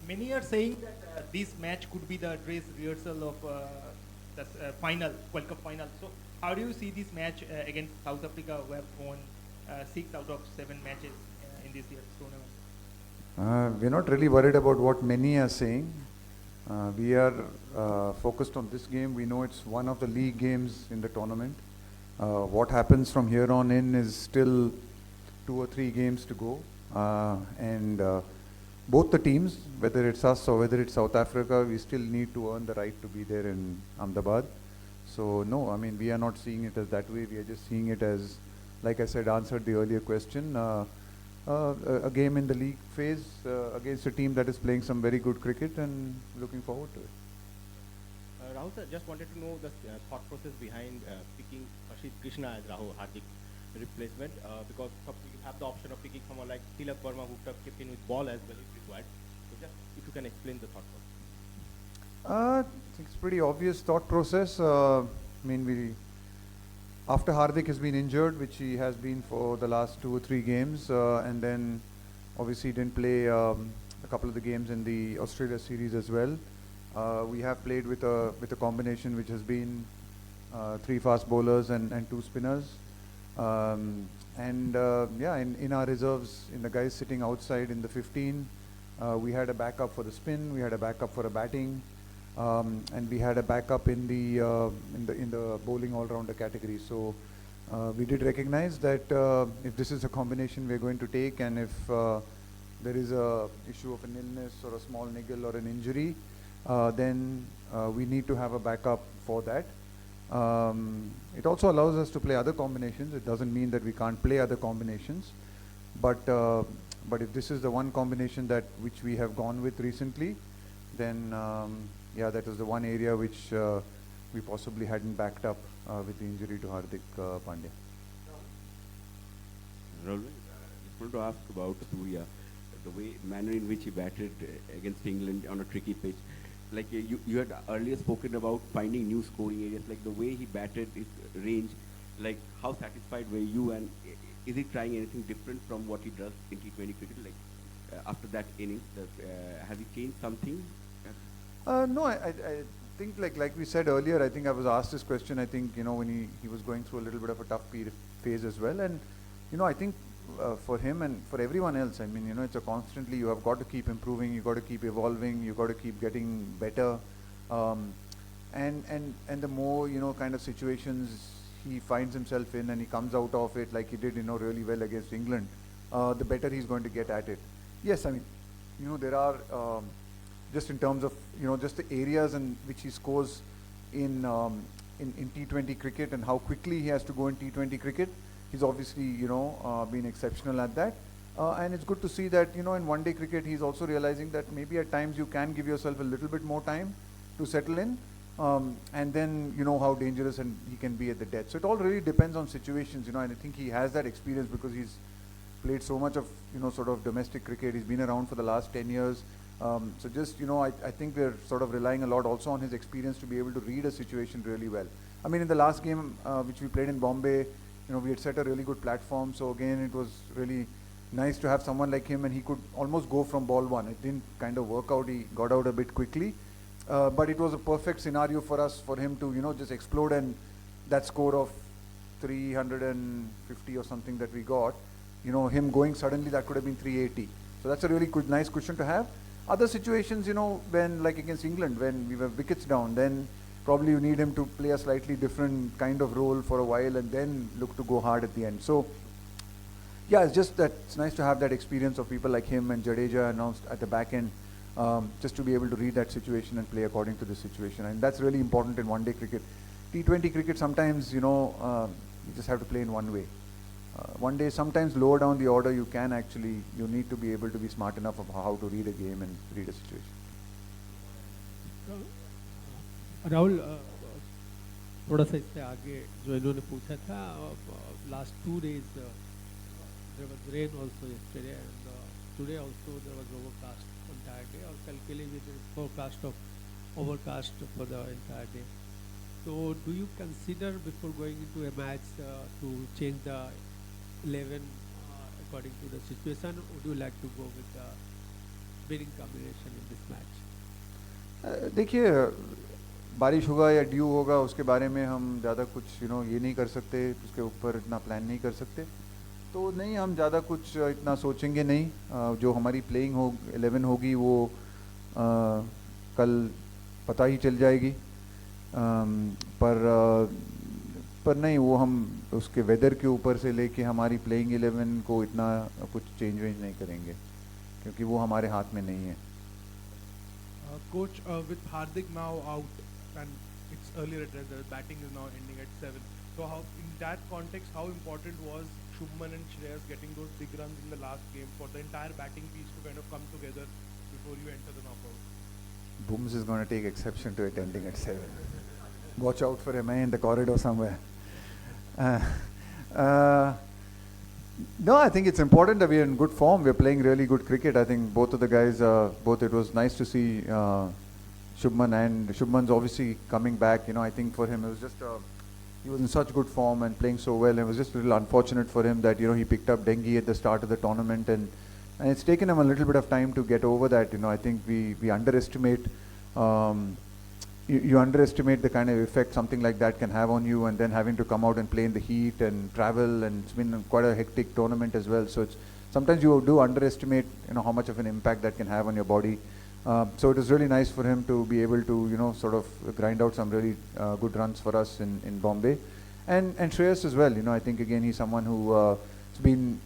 Many are saying that this match could be the dress rehearsal of the final, World Cup final. So, how do you see this match against South Africa, who have won 6 out of 7 matches in this year's tournament? We're not really worried about what many are saying. We are focused on this game. We know it's one of the league games in the tournament. What happens from here on in is still 2 or 3 games to go. And both the teams, whether it's us or whether it's South Africa, we still need to earn the right to be there in Ahmedabad. So no, I mean, we are not seeing it as that way. We are just seeing it as, like I said, answered the earlier question, a game in the league phase against a team that is playing some very good cricket, and looking forward to it. Rahul sir, just wanted to know the thought process behind picking Ashit Krishna as Rahul Hardik replacement, because you have the option of picking someone like Tilak Verma who could have kept in with ball as well if required. So just if you can explain the thought process. I think it's pretty obvious thought process. I mean, after Hardik has been injured, which he has been for the last 2 or 3 games, and then obviously didn't play a couple of the games in the Australia series as well. We have played with a combination which has been 3 fast bowlers and 2 spinners. Yeah, in our reserves, in the guys sitting outside in the 15, we had a backup for the spin, we had a backup for a batting, and we had a backup in the bowling all-rounder category. So we did recognize that if this is a combination we're going to take, and if there is a issue of an illness or a small niggle or an injury, then we need to have a backup for that. It also allows us to play other combinations. It doesn't mean that we can't play other combinations, but if this is the one combination which we have gone with recently, then yeah, that was the one area which we possibly hadn't backed up with the injury to Hardik Pandya. Rahul, I want to ask about Surya, the manner in which he batted against England on a tricky pitch. Like you had earlier spoken about finding new scoring areas, like the way he batted his range, like how satisfied were you, and is he trying anything different from what he does in T20 cricket? Like after that innings, has he changed something? No, I think like we said earlier, I think I was asked this question, I think, when he was going through a little bit of a tough phase as well. And, I think for him and for everyone else, I mean, it's a constantly, you have got to keep improving, you got to keep evolving, you got to keep getting better. And the more, kind of situations he finds himself in and he comes out of it like he did, really well against England, the better he's going to get at it. Yes, I mean, there are, just in terms of, just the areas in which he scores in T20 cricket and how quickly he has to go in T20 cricket. He's obviously, been exceptional at that. And it's good to see that, in one-day cricket, he's also realizing that maybe at times you can give yourself a little bit more time to settle in. And then you know how dangerous and he can be at the death. So it all really depends on situations, and I think he has that experience because he's played so much of, sort of domestic cricket. He's been around for the last 10 years. So just, I think we're sort of relying a lot also on his experience to be able to read a situation really well. I mean, in the last game, which we played in Bombay, we had set a really good platform. So again, it was really nice to have someone like him, and he could almost go from ball one. It didn't kind of work out. He got out a bit quickly. But it was a perfect scenario for us, for him to, just explode, and that score of 350 or something that we got, him going suddenly, that could have been 380. So that's a really good, nice cushion to have. Other situations, when like against England, when we were wickets down, then probably you need him to play a slightly different kind of role for a while and then look to go hard at the end. So yeah, it's just that it's nice to have that experience of people like him and Jadeja announced at the back end, just to be able to read that situation and play according to the situation. And that's really important in one-day cricket. T20 cricket, sometimes, you just have to play in one way. One day, sometimes lower down the order, you need to be able to be smart enough of how to read a game and read a situation. Rahul, थोड़ा सा इससे आगे जो इन्होंने पूछा था, last 2 days there was rain also yesterday, and today also there was overcast entire day, और कल के लिए भी there is forecast of overcast for the entire day. So do you consider before going into a match to change the 11 according to the situation? Would you like to go with the winning combination in this match? देखिए बारिश होगा या due होगा उसके बारे में हम ज़्यादा कुछ ये नहीं कर सकते, उसके ऊपर इतना प्लान नहीं कर सकते, तो नहीं हम ज़्यादा कुछ इतना सोचेंगे नहीं। जो हमारी प्लेइंग 11 होगी वो कल पता ही चल जाएगी। पर नहीं, वो हम उसके वेदर के ऊपर से लेके हमारी प्लेइंग 11 को इतना कुछ चेंज वेंज नहीं करेंगे, क्योंकि वो हमारे हाथ में नहीं है। Coach, with Hardik now out and it's earlier addressed that batting is now ending at 7. So how, in that context, how important was Shubman and Shreyas getting those big runs in the last game for the entire batting piece to kind of come together before you enter the knockout? Booms is going to take exception to it ending at 7. Watch out for him in the corridor somewhere. No, I think it's important that we're in good form. We're playing really good cricket. I think both of the guys, it was nice to see Shubman, and Shubman's obviously coming back. I think for him it was just, he was in such good form and playing so well. It was just a little unfortunate for him that, he picked up dengue at the start of the tournament, and it's taken him a little bit of time to get over that. I think we underestimate, you underestimate the kind of effect something like that can have on you, and then having to come out and play in the heat and travel, and it's been quite a hectic tournament as well. So it's sometimes you do underestimate, how much of an impact that can have on your body. So it was really nice for him to be able to, sort of grind out some really good runs for us in Bombay, and Shreyas as well. I think again he's someone who has been,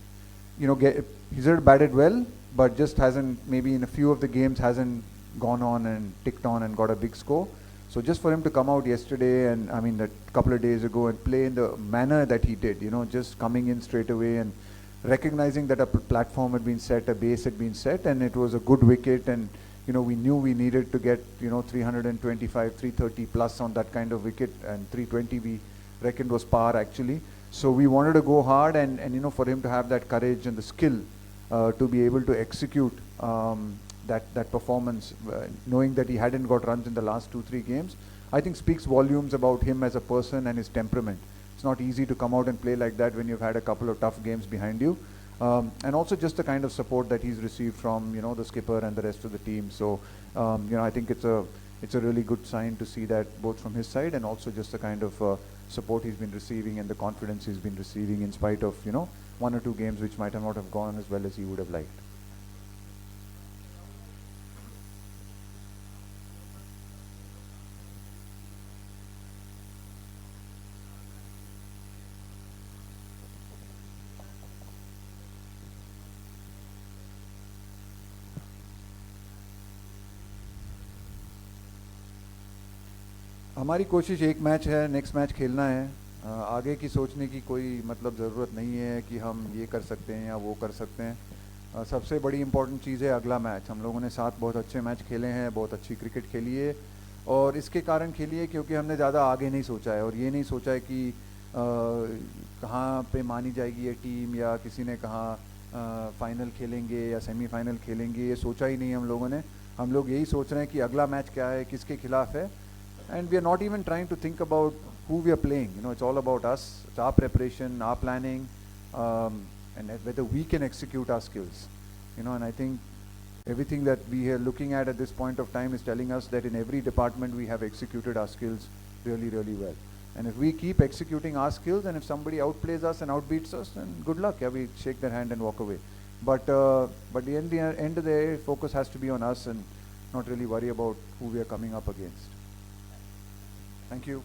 he's batted well, but just hasn't, maybe in a few of the games hasn't gone on and ticked on and got a big score. So just for him to come out yesterday and a couple of days ago and play in the manner that he did, just coming in straight away and recognizing that a platform had been set, a base had been set, and it was a good wicket, and we knew we needed to get 325, 330 plus on that kind of wicket, and 320 we reckoned was par actually. So we wanted to go hard, and for him to have that courage and the skill to be able to execute that performance, knowing that he hadn't got runs in the last 2-3 games, I think speaks volumes about him as a person and his temperament. It's not easy to come out and play like that when you've had a couple of tough games behind you, and also just the kind of support that he's received from the skipper and the rest of the team. So I think it's a really good sign to see that both from his side, and also just the kind of support he's been receiving and the confidence he's been receiving in spite of 1 or 2 games which might not have gone as well as he would have liked. हमारी कोशिश एक match है, next match खेलना है। आगे की सोचने की कोई ज़रूरत नहीं है कि हम ये कर सकते हैं या वो कर सकते हैं। सबसे बड़ी इम्पॉर्टेंट चीज़ है अगला मैच। हम लोगों ने 7 बहुत अच्छे मैच खेले हैं, बहुत अच्छी क्रिकेट खेली है, और इसके कारण खेली है क्योंकि हमने ज़्यादा आगे नहीं सोचा है, और ये नहीं सोचा है कि कहाँ पे मानी जाएगी ये टीम, या किसी ने कहा फाइनल खेलेंगे या सेमीफाइनल खेलेंगे, ये सोचा ही नहीं हम लोगों ने। हम लोग यही सोच रहे हैं कि अगला मैच क्या है, किसके खिलाफ है, and we are not even trying to think about who we are playing. It's all about us. It's our preparation, our planning, and whether we can execute our skills. And I think everything that we are looking at this point of time is telling us that in every department we have executed our skills really, really well. And if we keep executing our skills, and if somebody outplays us and outbeats us, then good luck. Yeah, we shake their hand and walk away. But the end of the day, focus has to be on us and not really worry about who we are coming up against. Thank you.